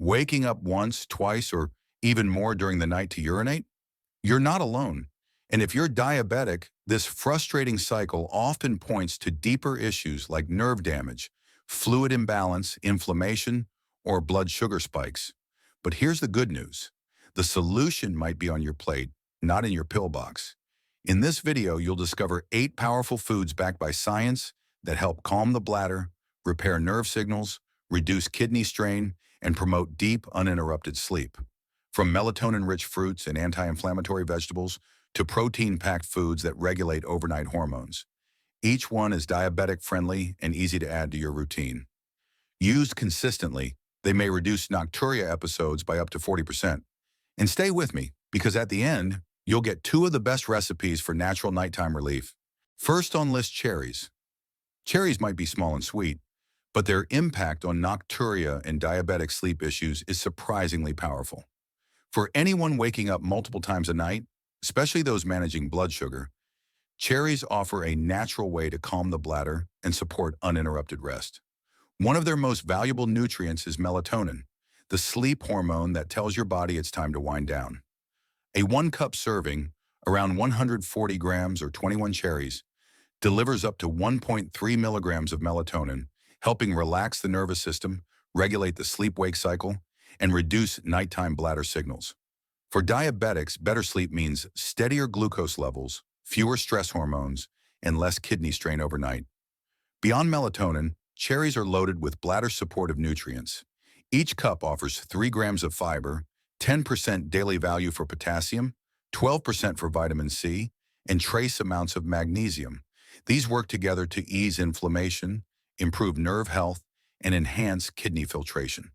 Waking up once, twice, or even more during the night to urinate? You're not alone. And if you're diabetic, this frustrating cycle often points to deeper issues like nerve damage, fluid imbalance, inflammation, or blood sugar spikes. But here's the good news. The solution might be on your plate, not in your pill box. In this video, you'll discover 8 powerful foods backed by science that help calm the bladder, repair nerve signals, reduce kidney strain, and promote deep, uninterrupted sleep. From melatonin-rich fruits and anti-inflammatory vegetables to protein-packed foods that regulate overnight hormones. Each one is diabetic-friendly and easy to add to your routine. Used consistently, they may reduce nocturia episodes by up to 40%. And stay with me, because at the end, you'll get 2 of the best recipes for natural nighttime relief. First on list, cherries. Cherries might be small and sweet, but their impact on nocturia and diabetic sleep issues is surprisingly powerful. For anyone waking up multiple times a night, especially those managing blood sugar, cherries offer a natural way to calm the bladder and support uninterrupted rest. One of their most valuable nutrients is melatonin, the sleep hormone that tells your body it's time to wind down. A 1-cup serving, around 140 grams or 21 cherries, delivers up to 1.3 milligrams of melatonin, helping relax the nervous system, regulate the sleep-wake cycle, and reduce nighttime bladder signals. For diabetics, better sleep means steadier glucose levels, fewer stress hormones, and less kidney strain overnight. Beyond melatonin, cherries are loaded with bladder-supportive nutrients. Each cup offers 3 grams of fiber, 10% daily value for potassium, 12% for vitamin C, and trace amounts of magnesium. These work together to ease inflammation, improve nerve health, and enhance kidney filtration.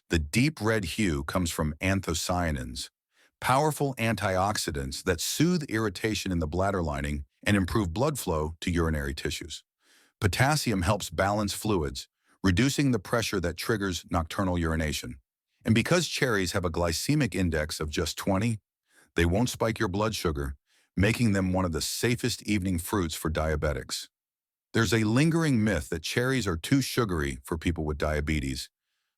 The deep red hue comes from anthocyanins, powerful antioxidants that soothe irritation in the bladder lining and improve blood flow to urinary tissues. Potassium helps balance fluids, reducing the pressure that triggers nocturnal urination. And because cherries have a glycemic index of just 20, they won't spike your blood sugar, making them one of the safest evening fruits for diabetics. There's a lingering myth that cherries are too sugary for people with diabetes,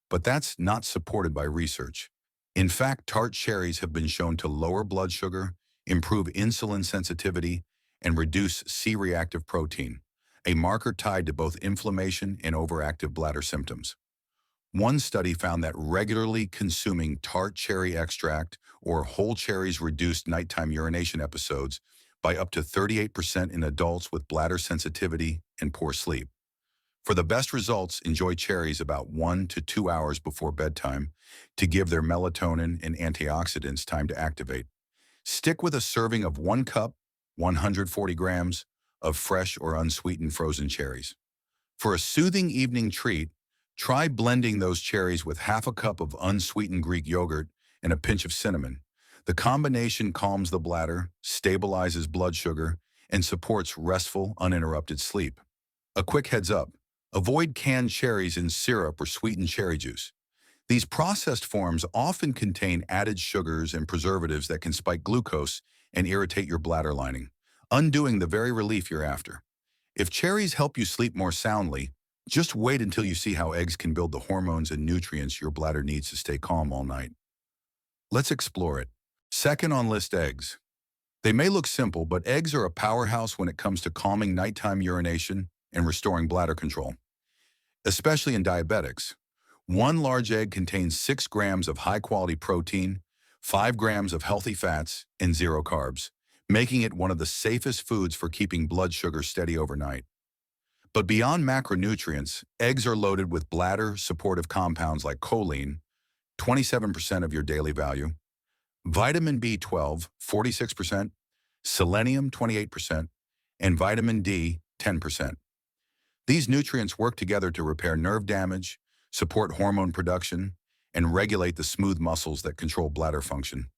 but that's not supported by research. In fact, tart cherries have been shown to lower blood sugar, improve insulin sensitivity, and reduce C-reactive protein, a marker tied to both inflammation and overactive bladder symptoms. One study found that regularly consuming tart cherry extract or whole cherries reduced nighttime urination episodes by up to 38% in adults with bladder sensitivity and poor sleep. For the best results, enjoy cherries about 1 to 2 hours before bedtime to give their melatonin and antioxidants time to activate. Stick with a serving of 1 cup, 140 grams, of fresh or unsweetened frozen cherries. For a soothing evening treat, try blending those cherries with half a cup of unsweetened Greek yogurt and a pinch of cinnamon. The combination calms the bladder, stabilizes blood sugar, and supports restful, uninterrupted sleep. A quick heads up. Avoid canned cherries in syrup or sweetened cherry juice. These processed forms often contain added sugars and preservatives that can spike glucose and irritate your bladder lining, undoing the very relief you're after. If cherries help you sleep more soundly, just wait until you see how eggs can build the hormones and nutrients your bladder needs to stay calm all night. Let's explore it. Second on list, eggs. They may look simple, but eggs are a powerhouse when it comes to calming nighttime urination and restoring bladder control, especially in diabetics. 1 large egg contains 6 grams of high-quality protein, 5 grams of healthy fats, and 0 carbs, making it one of the safest foods for keeping blood sugar steady overnight. But beyond macronutrients, eggs are loaded with bladder-supportive compounds like choline, 27% of your daily value, vitamin B12, 46%, selenium, 28%, and vitamin D, 10%. These nutrients work together to repair nerve damage, support hormone production, and regulate the smooth muscles that control bladder function.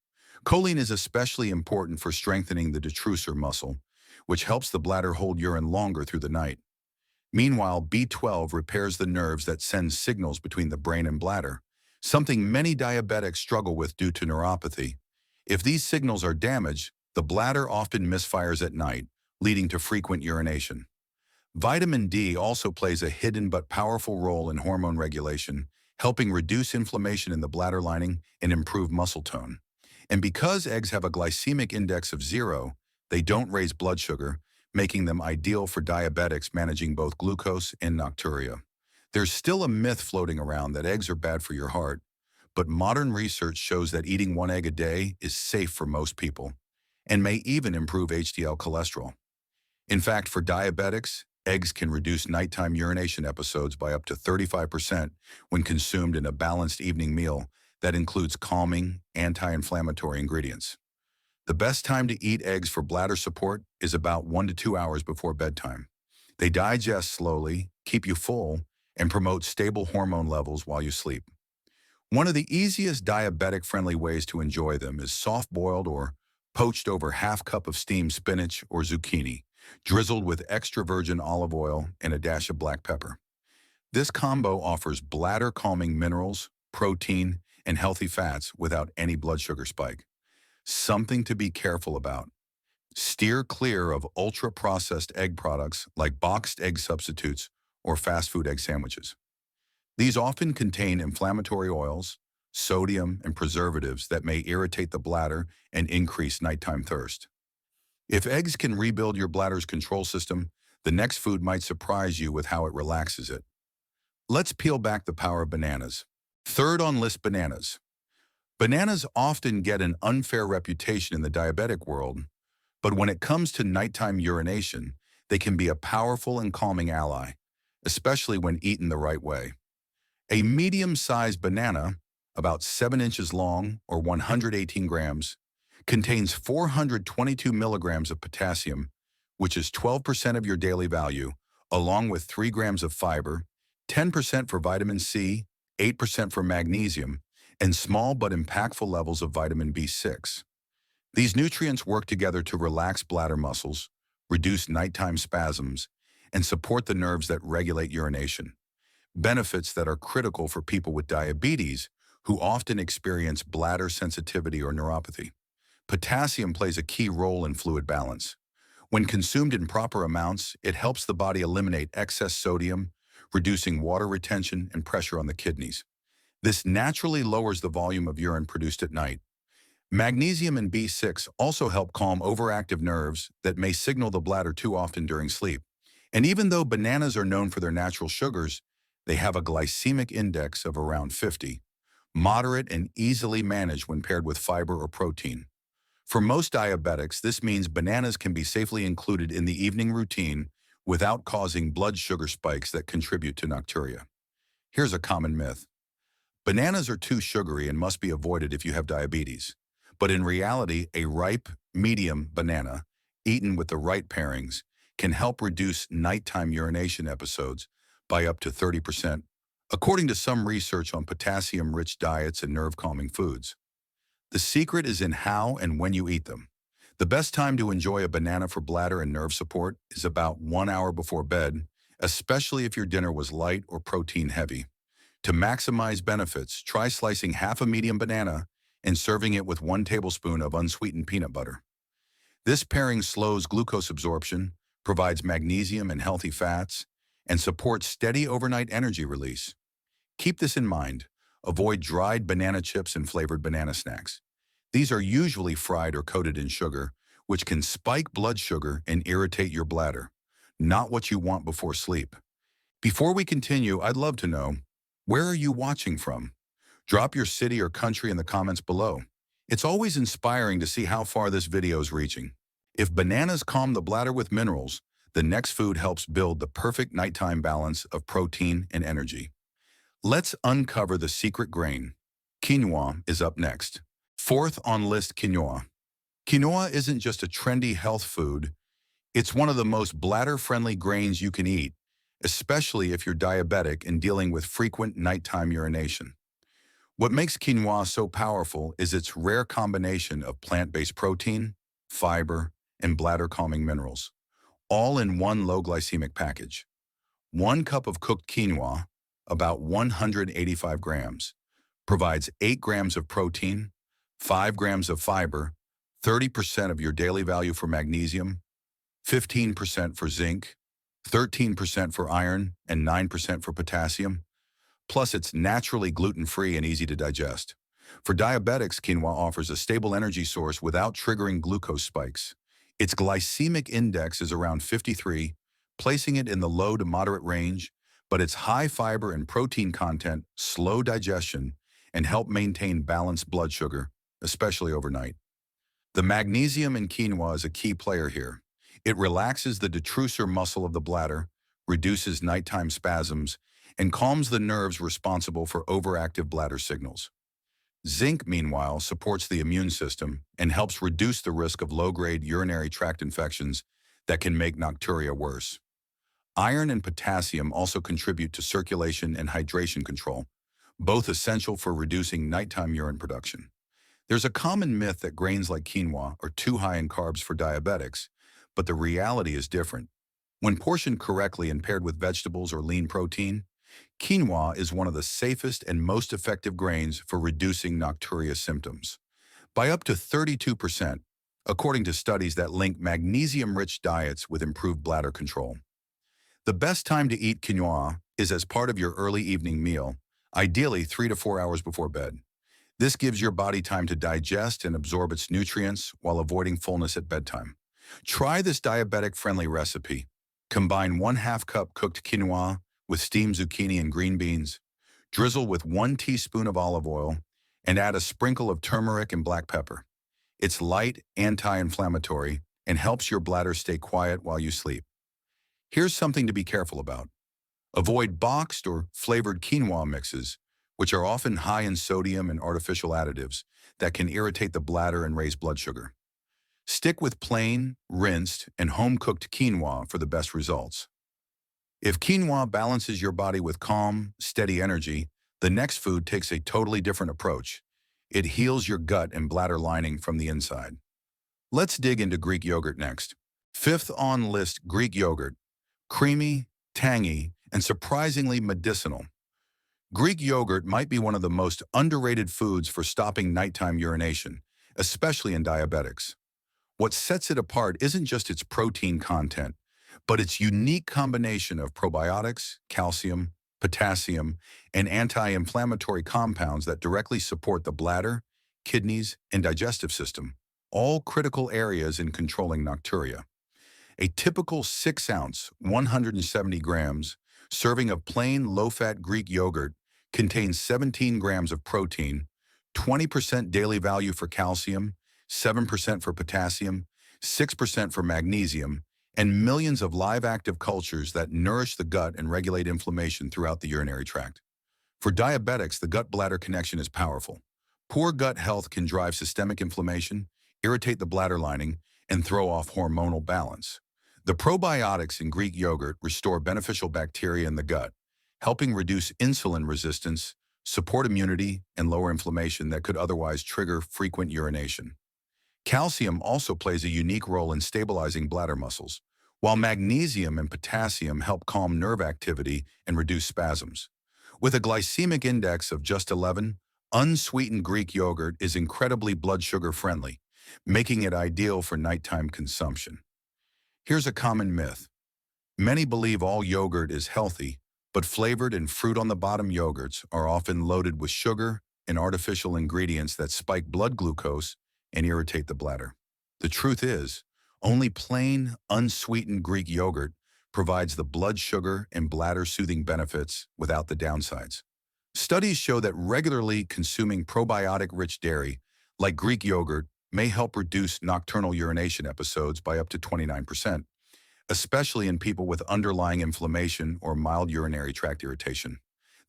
Choline is especially important for strengthening the detrusor muscle, which helps the bladder hold urine longer through the night. Meanwhile, B12 repairs the nerves that send signals between the brain and bladder, something many diabetics struggle with due to neuropathy. If these signals are damaged, the bladder often misfires at night, leading to frequent urination. Vitamin D also plays a hidden but powerful role in hormone regulation, helping reduce inflammation in the bladder lining and improve muscle tone. And because eggs have a glycemic index of 0, they don't raise blood sugar, making them ideal for diabetics managing both glucose and nocturia. There's still a myth floating around that eggs are bad for your heart, but modern research shows that eating one egg a day is safe for most people and may even improve HDL cholesterol. In fact, for diabetics, eggs can reduce nighttime urination episodes by up to 35% when consumed in a balanced evening meal that includes calming, anti-inflammatory ingredients. The best time to eat eggs for bladder support is about 1 to 2 hours before bedtime. They digest slowly, keep you full, and promote stable hormone levels while you sleep. One of the easiest diabetic-friendly ways to enjoy them is soft-boiled or poached over half cup of steamed spinach or zucchini, drizzled with extra virgin olive oil and a dash of black pepper. This combo offers bladder-calming minerals, protein, and healthy fats without any blood sugar spike. Something to be careful about. Steer clear of ultra-processed egg products like boxed egg substitutes or fast food egg sandwiches. These often contain inflammatory oils, sodium, and preservatives that may irritate the bladder and increase nighttime thirst. If eggs can rebuild your bladder's control system, the next food might surprise you with how it relaxes it. Let's peel back the power of bananas. Third on list, bananas. Bananas often get an unfair reputation in the diabetic world, but when it comes to nighttime urination, they can be a powerful and calming ally, especially when eaten the right way. A medium-sized banana, about 7 inches long or 118 grams, contains 422 milligrams of potassium, which is 12% of your daily value, along with 3 grams of fiber, 10% for vitamin C, 8% for magnesium, and small but impactful levels of vitamin B6. These nutrients work together to relax bladder muscles, reduce nighttime spasms, and support the nerves that regulate urination. Benefits that are critical for people with diabetes who often experience bladder sensitivity or neuropathy. Potassium plays a key role in fluid balance. When consumed in proper amounts, it helps the body eliminate excess sodium, reducing water retention and pressure on the kidneys. This naturally lowers the volume of urine produced at night. Magnesium and B6 also help calm overactive nerves that may signal the bladder too often during sleep. And even though bananas are known for their natural sugars, they have a glycemic index of around 50, moderate and easily managed when paired with fiber or protein. For most diabetics, this means bananas can be safely included in the evening routine without causing blood sugar spikes that contribute to nocturia. Here's a common myth. Bananas are too sugary and must be avoided if you have diabetes. But in reality, a ripe, medium banana, eaten with the right pairings, can help reduce nighttime urination episodes by up to 30%, according to some research on potassium-rich diets and nerve-calming foods. The secret is in how and when you eat them. The best time to enjoy a banana for bladder and nerve support is about 1 hour before bed, especially if your dinner was light or protein-heavy. To maximize benefits, try slicing half a medium banana and serving it with 1 tablespoon of unsweetened peanut butter. This pairing slows glucose absorption, provides magnesium and healthy fats, and supports steady overnight energy release. Keep this in mind. Avoid dried banana chips and flavored banana snacks. These are usually fried or coated in sugar, which can spike blood sugar and irritate your bladder. Not what you want before sleep. Before we continue, I'd love to know, where are you watching from? Drop your city or country in the comments below. It's always inspiring to see how far this video is reaching. If bananas calm the bladder with minerals, the next food helps build the perfect nighttime balance of protein and energy. Let's uncover the secret grain. Quinoa is up next. Fourth on list, quinoa. Quinoa isn't just a trendy health food. It's one of the most bladder-friendly grains you can eat, especially if you're diabetic and dealing with frequent nighttime urination. What makes quinoa so powerful is its rare combination of plant-based protein, fiber, and bladder-calming minerals, all in one low glycemic package. 1 cup of cooked quinoa, about 185 grams, provides 8 grams of protein, 5 grams of fiber, 30% of your daily value for magnesium, 15% for zinc, 13% for iron, and 9% for potassium, Plus, it's naturally gluten-free and easy to digest. For diabetics, quinoa offers a stable energy source without triggering glucose spikes. Its glycemic index is around 53, placing it in the low to moderate range, but its high fiber and protein content slow digestion and help maintain balanced blood sugar, especially overnight. The magnesium in quinoa is a key player here. It relaxes the detrusor muscle of the bladder, reduces nighttime spasms, and calms the nerves responsible for overactive bladder signals. Zinc, meanwhile, supports the immune system and helps reduce the risk of low-grade urinary tract infections that can make nocturia worse. Iron and potassium also contribute to circulation and hydration control, both essential for reducing nighttime urine production. There's a common myth that grains like quinoa are too high in carbs for diabetics, but the reality is different. When portioned correctly and paired with vegetables or lean protein, quinoa is one of the safest and most effective grains for reducing nocturia symptoms, by up to 32%, according to studies that link magnesium-rich diets with improved bladder control. The best time to eat quinoa is as part of your early evening meal, ideally 3 to 4 hours before bed. This gives your body time to digest and absorb its nutrients while avoiding fullness at bedtime. Try this diabetic-friendly recipe. Combine 1/2 cup cooked quinoa with steamed zucchini and green beans, drizzle with 1 teaspoon of olive oil, and add a sprinkle of turmeric and black pepper. It's light, anti-inflammatory, and helps your bladder stay quiet while you sleep. Here's something to be careful about. Avoid boxed or flavored quinoa mixes, which are often high in sodium and artificial additives that can irritate the bladder and raise blood sugar. Stick with plain, rinsed, and home-cooked quinoa for the best results. If quinoa balances your body with calm, steady energy, the next food takes a totally different approach. It heals your gut and bladder lining from the inside. Let's dig into Greek yogurt next. Fifth on list, Greek yogurt. Creamy, tangy, and surprisingly medicinal. Greek yogurt might be one of the most underrated foods for stopping nighttime urination, especially in diabetics. What sets it apart isn't just its protein content, but its unique combination of probiotics, calcium, potassium, and anti-inflammatory compounds that directly support the bladder, kidneys, and digestive system, all critical areas in controlling nocturia. A typical 6-ounce, 170 grams, serving of plain low-fat Greek yogurt contains 17 grams of protein, 20% daily value for calcium, 7% for potassium, 6% for magnesium, and millions of live active cultures that nourish the gut and regulate inflammation throughout the urinary tract. For diabetics, the gut-bladder connection is powerful. Poor gut health can drive systemic inflammation, irritate the bladder lining, and throw off hormonal balance. The probiotics in Greek yogurt restore beneficial bacteria in the gut, helping reduce insulin resistance, support immunity, and lower inflammation that could otherwise trigger frequent urination. Calcium also plays a unique role in stabilizing bladder muscles, while magnesium and potassium help calm nerve activity and reduce spasms. With a glycemic index of just 11, unsweetened Greek yogurt is incredibly blood sugar friendly, making it ideal for nighttime consumption. Here's a common myth. Many believe all yogurt is healthy, but flavored and fruit-on-the-bottom yogurts are often loaded with sugar and artificial ingredients that spike blood glucose and irritate the bladder. The truth is, only plain, unsweetened Greek yogurt provides the blood sugar and bladder-soothing benefits without the downsides. Studies show that regularly consuming probiotic-rich dairy, like Greek yogurt, may help reduce nocturnal urination episodes by up to 29%, especially in people with underlying inflammation or mild urinary tract irritation.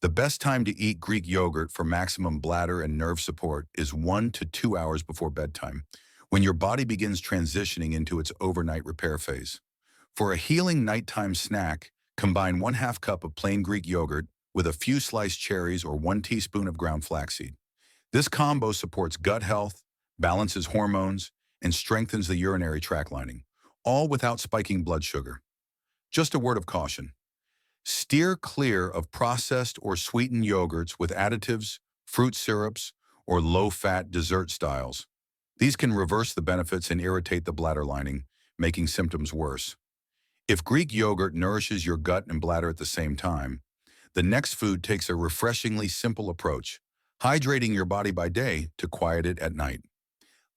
The best time to eat Greek yogurt for maximum bladder and nerve support is 1 to 2 hours before bedtime, when your body begins transitioning into its overnight repair phase. For a healing nighttime snack, combine 1/2 cup of plain Greek yogurt with a few sliced cherries or 1 teaspoon of ground flaxseed. This combo supports gut health, balances hormones, and strengthens the urinary tract lining, all without spiking blood sugar. Just a word of caution. Steer clear of processed or sweetened yogurts with additives, fruit syrups, or low-fat dessert styles. These can reverse the benefits and irritate the bladder lining, making symptoms worse. If Greek yogurt nourishes your gut and bladder at the same time, The next food takes a refreshingly simple approach, hydrating your body by day to quiet it at night.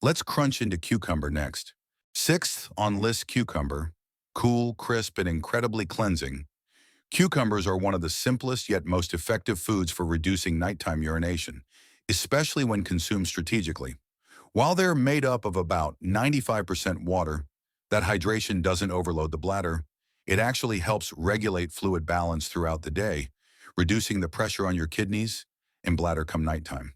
Let's crunch into cucumber next. Sixth on list, cucumber. Cool, crisp, and incredibly cleansing. Cucumbers are one of the simplest yet most effective foods for reducing nighttime urination, especially when consumed strategically. While they're made up of about 95% water, that hydration doesn't overload the bladder. It actually helps regulate fluid balance throughout the day, reducing the pressure on your kidneys and bladder come nighttime.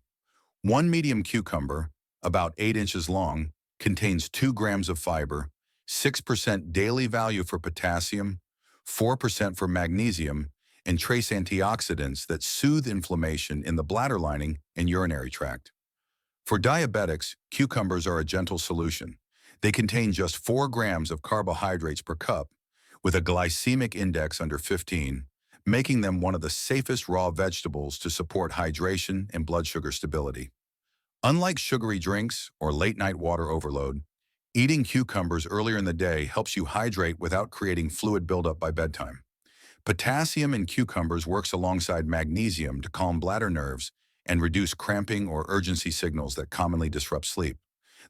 One medium cucumber, about 8 inches long, contains 2 grams of fiber, 6% daily value for potassium, 4% for magnesium, and trace antioxidants that soothe inflammation in the bladder lining and urinary tract. For diabetics, cucumbers are a gentle solution. They contain just 4 grams of carbohydrates per cup, with a glycemic index under 15, making them one of the safest raw vegetables to support hydration and blood sugar stability. Unlike sugary drinks or late-night water overload, eating cucumbers earlier in the day helps you hydrate without creating fluid buildup by bedtime. Potassium in cucumbers works alongside magnesium to calm bladder nerves and reduce cramping or urgency signals that commonly disrupt sleep.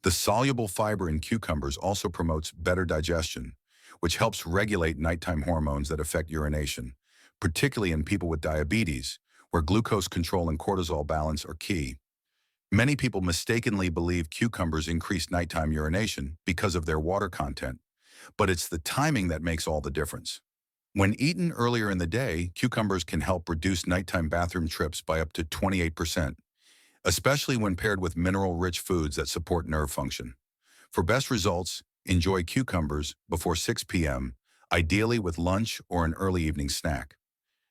The soluble fiber in cucumbers also promotes better digestion, which helps regulate nighttime hormones that affect urination, particularly in people with diabetes, where glucose control and cortisol balance are key. Many people mistakenly believe cucumbers increase nighttime urination because of their water content, but it's the timing that makes all the difference. When eaten earlier in the day, cucumbers can help reduce nighttime bathroom trips by up to 28%, especially when paired with mineral-rich foods that support nerve function. For best results, enjoy cucumbers before 6 p.m., ideally with lunch or an early evening snack.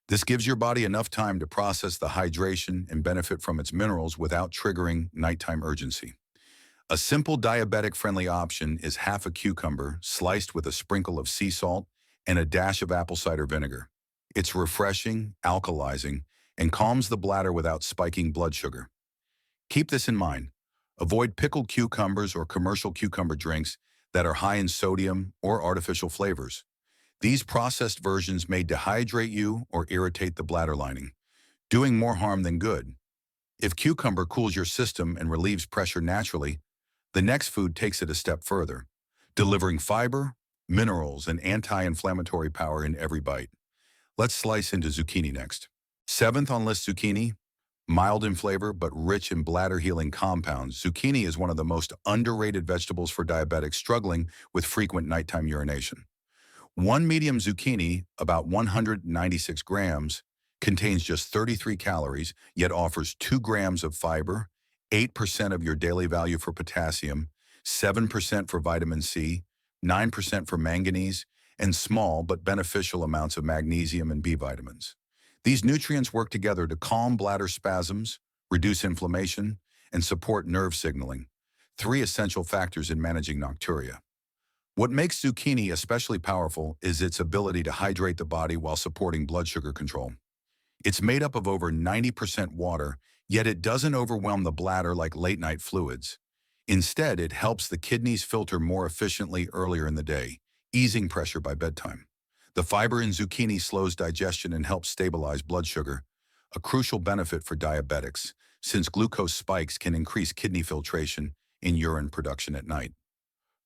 This gives your body enough time to process the hydration and benefit from its minerals without triggering nighttime urgency. A simple diabetic-friendly option is half a cucumber sliced with a sprinkle of sea salt and a dash of apple cider vinegar. It's refreshing, alkalizing, and calms the bladder without spiking blood sugar. Keep this in mind. Avoid pickled cucumbers or commercial cucumber drinks that are high in sodium or artificial flavors. These processed versions may dehydrate you or irritate the bladder lining, doing more harm than good. If cucumber cools your system and relieves pressure naturally, the next food takes it a step further, delivering fiber, minerals, and anti-inflammatory power in every bite. Let's slice into zucchini next. Seventh on list, zucchini. Mild in flavor but rich in bladder-healing compounds, zucchini is one of the most underrated vegetables for diabetics struggling with frequent nighttime urination. One medium zucchini, about 196 grams, contains just 33 calories, yet offers 2 grams of fiber, 8% of your daily value for potassium, 7% for vitamin C, 9% for manganese, and small but beneficial amounts of magnesium and B vitamins. These nutrients work together to calm bladder spasms, reduce inflammation, and support nerve signaling, 3 essential factors in managing nocturia. What makes zucchini especially powerful is its ability to hydrate the body while supporting blood sugar control. It's made up of over 90% water, yet it doesn't overwhelm the bladder like late-night fluids. Instead, it helps the kidneys filter more efficiently earlier in the day, easing pressure by bedtime. The fiber in zucchini slows digestion and helps stabilize blood sugar, a crucial benefit for diabetics, since glucose spikes can increase kidney filtration and urine production at night.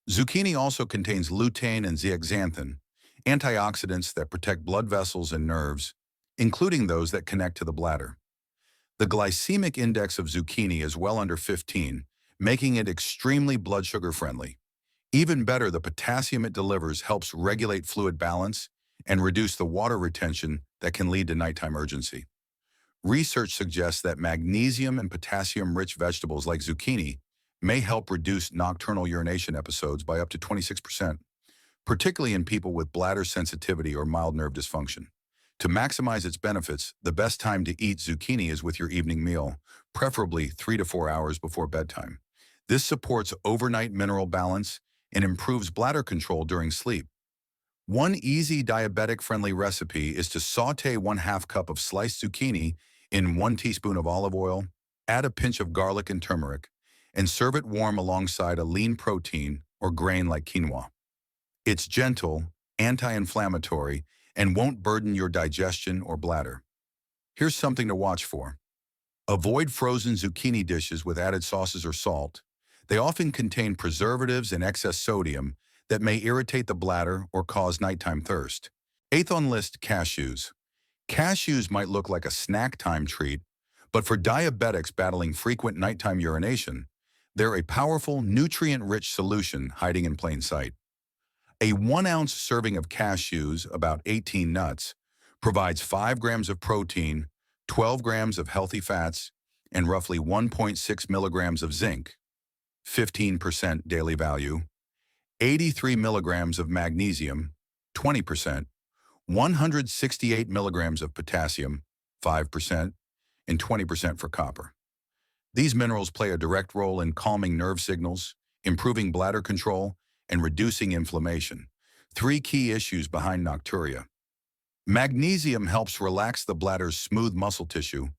Zucchini also contains lutein and zeaxanthin, antioxidants that protect blood vessels and nerves, including those that connect to the bladder. The glycemic index of zucchini is well under 15, making it extremely blood sugar friendly. Even better, the potassium it delivers helps regulate fluid balance and reduce the water retention that can lead to nighttime urgency. Research suggests that magnesium and potassium-rich vegetables like zucchini may help reduce nocturnal urination episodes by up to 26%, particularly in people with bladder sensitivity or mild nerve dysfunction. To maximize its benefits, the best time to eat zucchini is with your evening meal, preferably 3 to 4 hours before bedtime. This supports overnight mineral balance and improves bladder control during sleep. One easy diabetic-friendly recipe is to saute 1/2 cup of sliced zucchini in 1 teaspoon of olive oil, add a pinch of garlic and turmeric, and serve it warm alongside a lean protein or grain like quinoa. It's gentle, anti-inflammatory, and won't burden your digestion or bladder. Here's something to watch for. Avoid frozen zucchini dishes with added sauces or salt. They often contain preservatives and excess sodium that may irritate the bladder or cause nighttime thirst. Eighth on list, cashews. Cashews might look like a snack time treat, but for diabetics battling frequent nighttime urination, they're a powerful, nutrient-rich solution hiding in plain sight. A 1-ounce serving of cashews, about 18 nuts, provides 5 grams of protein, 12 grams of healthy fats, and roughly 1.6 milligrams of zinc, 15% daily value, 83 milligrams of magnesium, 20%, 168 milligrams of potassium, 5%, and 20% for copper. These minerals play a direct role in calming nerve signals, improving bladder control, and reducing inflammation. 3 key issues behind nocturia. Magnesium helps relax the bladder's smooth muscle tissue,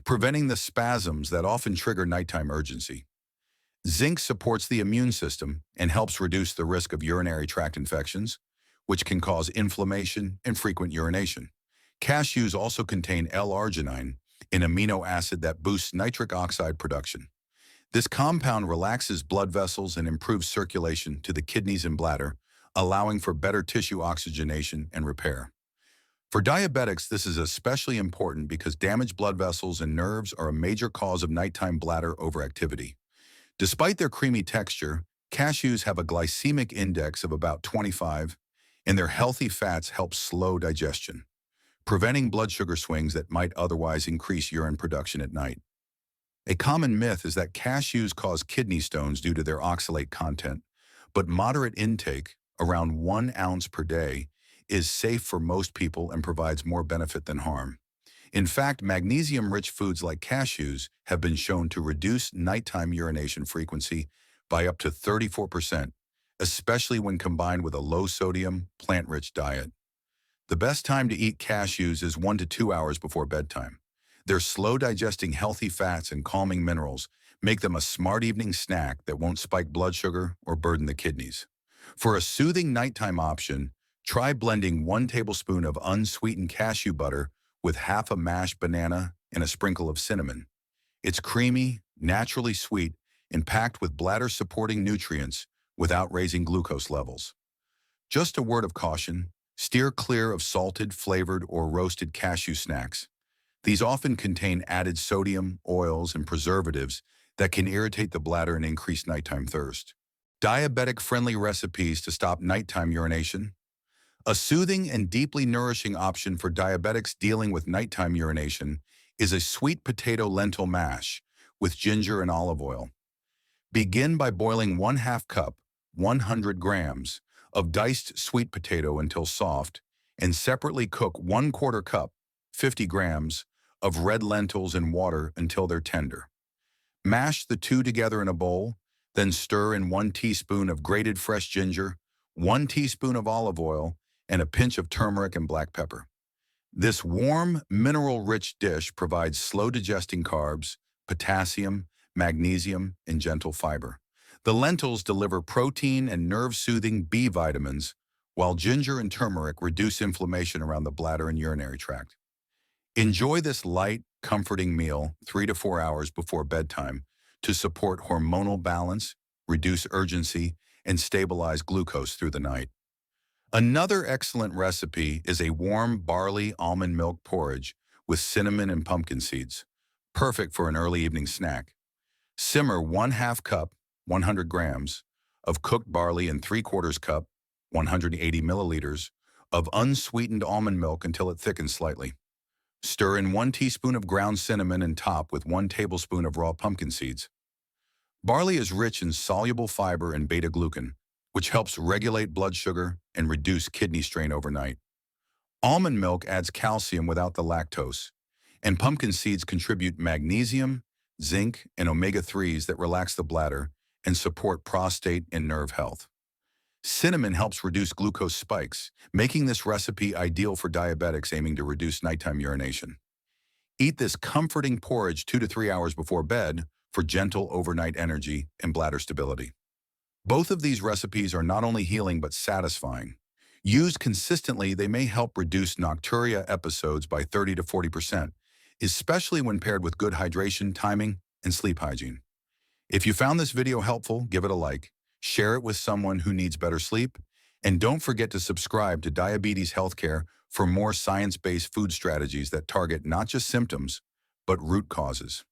preventing the spasms that often trigger nighttime urgency. Zinc supports the immune system and helps reduce the risk of urinary tract infections, which can cause inflammation and frequent urination. Cashews also contain L-arginine, an amino acid that boosts nitric oxide production. This compound relaxes blood vessels and improves circulation to the kidneys and bladder, allowing for better tissue oxygenation and repair. For diabetics, this is especially important because damaged blood vessels and nerves are a major cause of nighttime bladder overactivity. Despite their creamy texture, cashews have a glycemic index of about 25, and their healthy fats help slow digestion, preventing blood sugar swings that might otherwise increase urine production at night. A common myth is that cashews cause kidney stones due to their oxalate content, but moderate intake, around 1 ounce per day, is safe for most people and provides more benefit than harm. In fact, magnesium-rich foods like cashews have been shown to reduce nighttime urination frequency by up to 34%, especially when combined with a low-sodium, plant-rich diet. The best time to eat cashews is 1 to 2 hours before bedtime. Their slow-digesting healthy fats and calming minerals make them a smart evening snack that won't spike blood sugar or burden the kidneys. For a soothing nighttime option, try blending 1 tablespoon of unsweetened cashew butter with half a mashed banana and a sprinkle of cinnamon. It's creamy, naturally sweet, and packed with bladder-supporting nutrients without raising glucose levels. Just a word of caution, steer clear of salted, flavored, or roasted cashew snacks. These often contain added sodium, oils, and preservatives that can irritate the bladder and increase nighttime thirst. Diabetic-friendly recipes to stop nighttime urination. A soothing and deeply nourishing option for diabetics dealing with nighttime urination is a sweet potato lentil mash with ginger and olive oil. Begin by boiling 1/2 cup, 100 grams, of diced sweet potato until soft, and separately cook 1/4 cup, 50 grams, of red lentils in water until they're tender. Mash the two together in a bowl, then stir in 1 teaspoon of grated fresh ginger, 1 teaspoon of olive oil, and a pinch of turmeric and black pepper. This warm, mineral-rich dish provides slow-digesting carbs, potassium, magnesium, and gentle fiber. The lentils deliver protein and nerve-soothing B vitamins, while ginger and turmeric reduce inflammation around the bladder and urinary tract. Enjoy this light, comforting meal 3 to 4 hours before bedtime to support hormonal balance, reduce urgency, and stabilize glucose through the night. Another excellent recipe is a warm barley almond milk porridge with cinnamon and pumpkin seeds, perfect for an early evening snack. Simmer 1/2 cup, 100 grams, of cooked barley and 3/4 cup, 180 milliliters, of unsweetened almond milk until it thickens slightly. Stir in 1 teaspoon of ground cinnamon and top with 1 tablespoon of raw pumpkin seeds. Barley is rich in soluble fiber and beta-glucan, which helps regulate blood sugar and reduce kidney strain overnight. Almond milk adds calcium without the lactose, and pumpkin seeds contribute magnesium, zinc, and omega-3s that relax the bladder and support prostate and nerve health. Cinnamon helps reduce glucose spikes, making this recipe ideal for diabetics aiming to reduce nighttime urination. Eat this comforting porridge 2 to 3 hours before bed for gentle overnight energy and bladder stability. Both of these recipes are not only healing but satisfying. Used consistently, they may help reduce nocturia episodes by 30 to 40%, especially when paired with good hydration, timing, and sleep hygiene. If you found this video helpful, give it a like, share it with someone who needs better sleep, and don't forget to subscribe to Diabetes Healthcare for more science-based food strategies that target not just symptoms, but root causes.